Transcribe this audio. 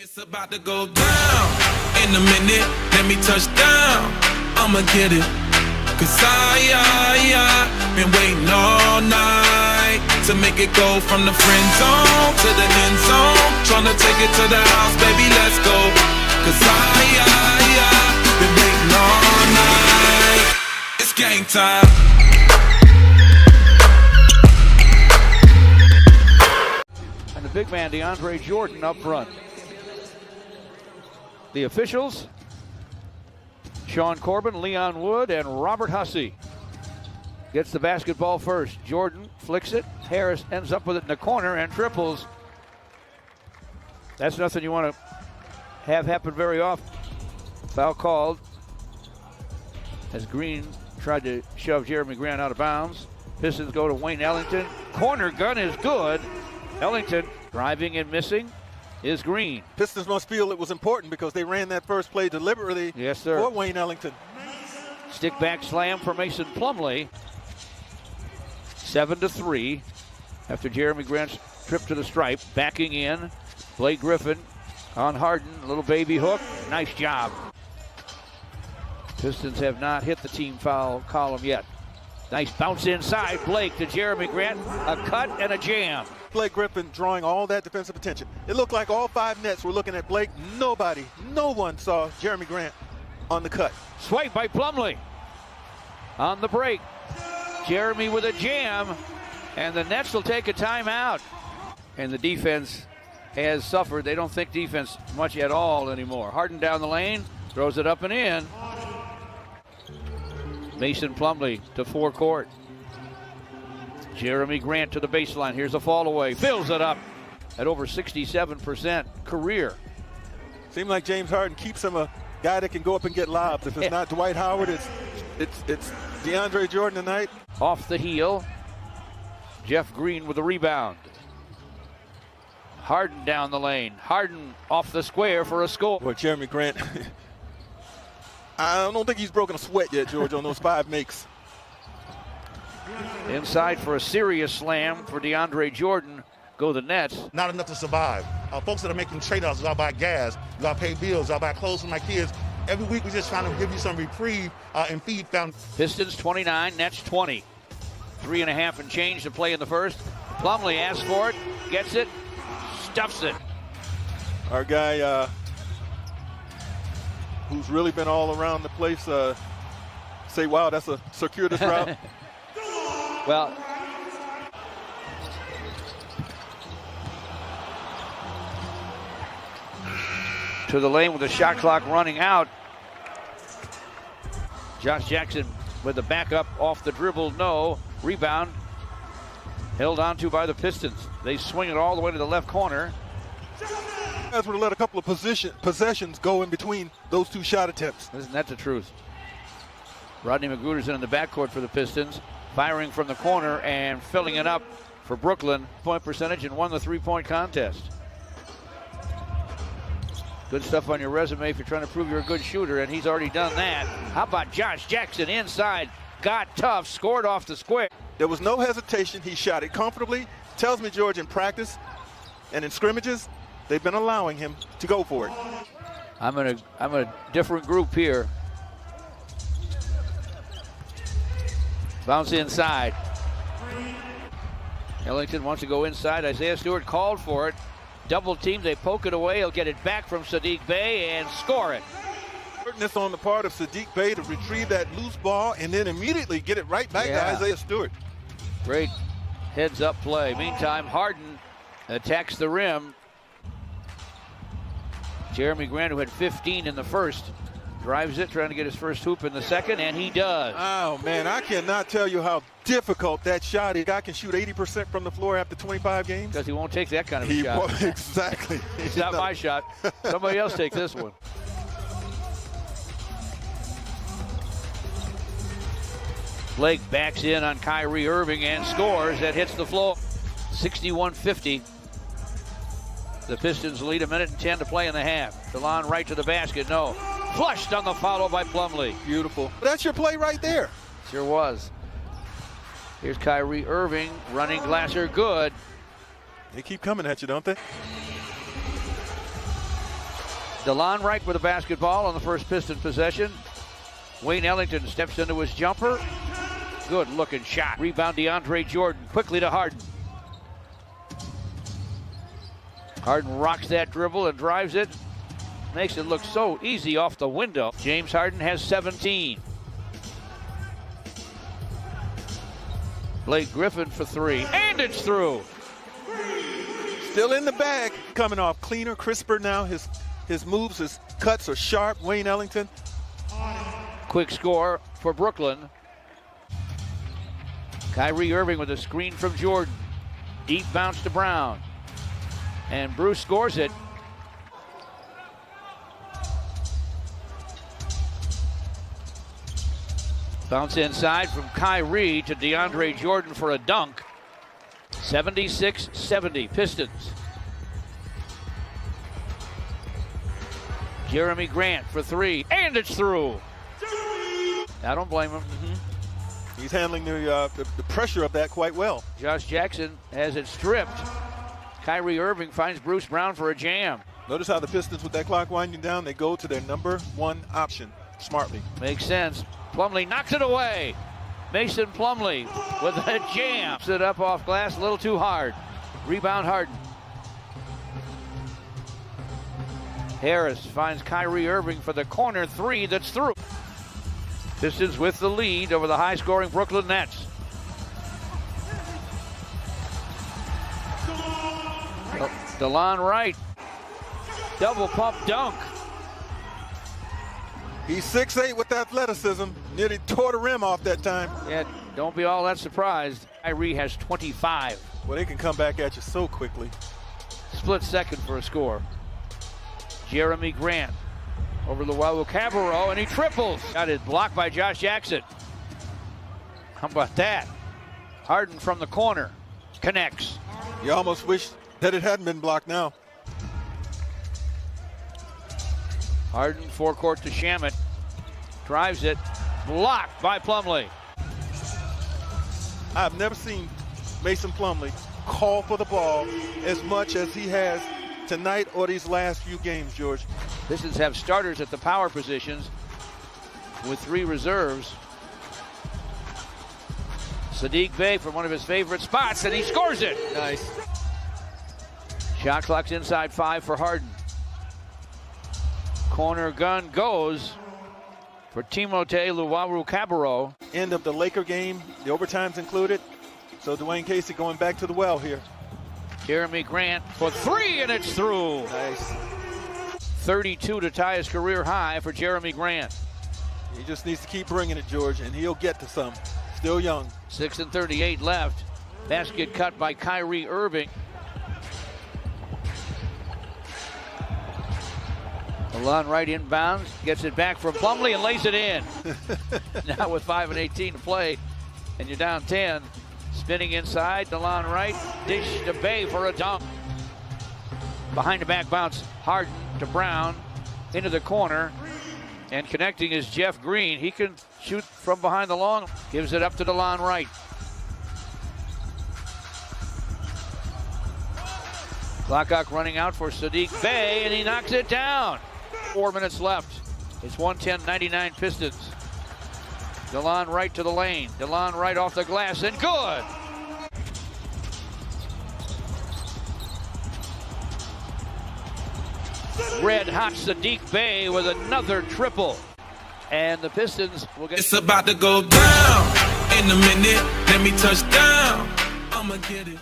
It's about to go down in a minute. Let me touch down. I'ma get it. Cause I been waiting all night to make it go from the friend zone to the end zone. Tryna take it to the house, baby, let's go. Cause I been waiting all night. It's game time. And the big man, DeAndre Jordan, up front. The officials, Sean Corbin, Leon Wood, and Robert Hussey. Gets the basketball first. Jordan flicks it. Harris ends up with it in the corner and triples. That's nothing you want to have happen very often. Foul called as Green tried to shove Jeremy Grant out of bounds. Pistons go to Wayne Ellington. Corner gun is good. Ellington driving and missing is Green. Pistons must feel it was important because they ran that first play deliberately. Yes, sir. For Wayne Ellington. Stick back slam for Mason Plumlee. 7-3 after Jeremy Grant's trip to the stripe. Backing in, Blake Griffin on Harden. A little baby hook. Nice job. Pistons have not hit the team foul column yet. Nice bounce inside. Blake to Jeremy Grant. A cut and a jam. Blake Griffin drawing all that defensive attention. It looked like all five nets were looking at Blake. No one saw Jeremy Grant on the cut. Swipe by Plumlee. On the break. Jeremy with a jam. And the Nets will take a timeout. And the defense has suffered. They don't think defense much at all anymore. Harden down the lane. Throws it up and in. Mason Plumlee to forecourt. Jeremy Grant to the baseline. Here's a fall away. Fills it up at over 67% career. Seems like James Harden keeps him a guy that can go up and get lobs. If it's not Dwight Howard, it's DeAndre Jordan tonight. Off the heel. Jeff Green with the rebound. Harden down the lane. Harden off the square for a score. Boy, Jeremy Grant. I don't think he's broken a sweat yet, George, on those five makes. Inside for a serious slam for DeAndre Jordan. Go the Nets. Not enough to survive. Folks that are making trade-offs, gotta buy gas, gotta pay bills, gotta buy clothes for my kids. Every week we're just trying to give you some reprieve and feed them. Pistons 29, Nets 20. 3.5 and change to play in the first. Plumlee asks for it, gets it, stuffs it. Our guy who's really been all around the place say, wow, that's a circuitous route. Well, to the lane with the shot clock running out. Josh Jackson with the backup off the dribble, no. Rebound held onto by the Pistons. They swing it all the way to the left corner. Guys would have let a couple of possessions go in between those two shot attempts. Isn't that the truth? Rodney McGruder's in the backcourt for the Pistons. Firing from the corner and filling it up for Brooklyn. Point percentage and won the three-point contest. Good stuff on your resume if you're trying to prove you're a good shooter, and he's already done that. How about Josh Jackson inside? Got tough, scored off the square. There was no hesitation. He shot it comfortably. Tells me, George, in practice and in scrimmages, they've been allowing him to go for it. I'm in a different group here. Bounce inside. Ellington wants to go inside. Isaiah Stewart called for it. Double team, they poke it away. He'll get it back from Saddiq Bey and score it. Alertness on the part of Saddiq Bey to retrieve that loose ball and then immediately get it right back to Isaiah Stewart. Great heads up play. Meantime, Harden attacks the rim. Jeremy Grant, who had 15 in the first, drives it, trying to get his first hoop in the second, and he does. Oh, man, I cannot tell you how difficult that shot is. A guy can shoot 80% from the floor after 25 games. Because he won't take that kind of a shot. Exactly. It's not my shot. Somebody else take this one. Blake backs in on Kyrie Irving and scores. That hits the floor. 61-50. The Pistons lead 1:10 to play in the half. DeLon right to the basket. No. Flushed on the follow by Plumlee. Beautiful. That's your play right there. Sure was. Here's Kyrie Irving running Glasser good. They keep coming at you, don't they? DeLon Wright with the basketball on the first Piston possession. Wayne Ellington steps into his jumper. Good looking shot. Rebound DeAndre Jordan quickly to Harden. Harden rocks that dribble and drives it. Makes it look so easy off the window. James Harden has 17. Blake Griffin for three, and it's through. Still in the bag. Coming off cleaner, crisper now. His moves, his cuts are sharp. Wayne Ellington. Quick score for Brooklyn. Kyrie Irving with a screen from Jordan. Deep bounce to Brown. And Bruce scores it. Bounce inside from Kyrie to DeAndre Jordan for a dunk. 76-70 Pistons. Jeremy Grant for three, and it's through. I don't blame him. He's handling the pressure of that quite well. Josh Jackson has it stripped. Kyrie Irving finds Bruce Brown for a jam. Notice how the Pistons, with that clock winding down, they go to their number one option smartly. Makes sense. Plumlee knocks it away. Mason Plumlee with a jam. Sit up off glass, a little too hard. Rebound Harden. Harris finds Kyrie Irving for the corner three that's through. Pistons with the lead over the high-scoring Brooklyn Nets. DeLon Wright. Double pump dunk. He's 6'8" with athleticism. Nearly tore the rim off that time. Yeah, don't be all that surprised. Kyrie has 25. Well, they can come back at you so quickly. Split second for a score. Jeremy Grant over Luau Cabarro, and he triples. Got it blocked by Josh Jackson. How about that? Harden from the corner. Connects. You almost wish that it hadn't been blocked now. Harden forecourt to Shamet. Drives it. Blocked by Plumlee. I've never seen Mason Plumlee call for the ball as much as he has tonight or these last few games, George. Pistons have starters at the power positions with three reserves. Saddiq Bey from one of his favorite spots, and he scores it. Nice. Shot clock's inside 5 for Harden. Corner gun goes for Timothé Luwawu-Cabarrot. End of the Laker game, the overtime's included. So Dwayne Casey going back to the well here. Jeremy Grant for three, and it's through. Nice. 32 to tie his career high for Jeremy Grant. He just needs to keep bringing it, George, and he'll get to some. Still young. 6:38 left. Basket cut by Kyrie Irving. DeLon Wright inbounds, gets it back from Plumlee and lays it in. Now with 5:18 to play, and you're down 10. Spinning inside, DeLon Wright, dish to Bey for a dunk. Behind the back bounce, Harden to Brown, into the corner, and connecting is Jeff Green. He can shoot from behind the long, gives it up to DeLon Wright. Clock running out for Saddiq Bey, and he knocks it down. 4 minutes left. It's 110-99 Pistons. DeLon Wright to the lane. DeLon Wright off the glass, and good! Red hot Saddiq Bey with another triple. And the Pistons will get... It's about to go down in a minute. Let me touch down. I'ma get it.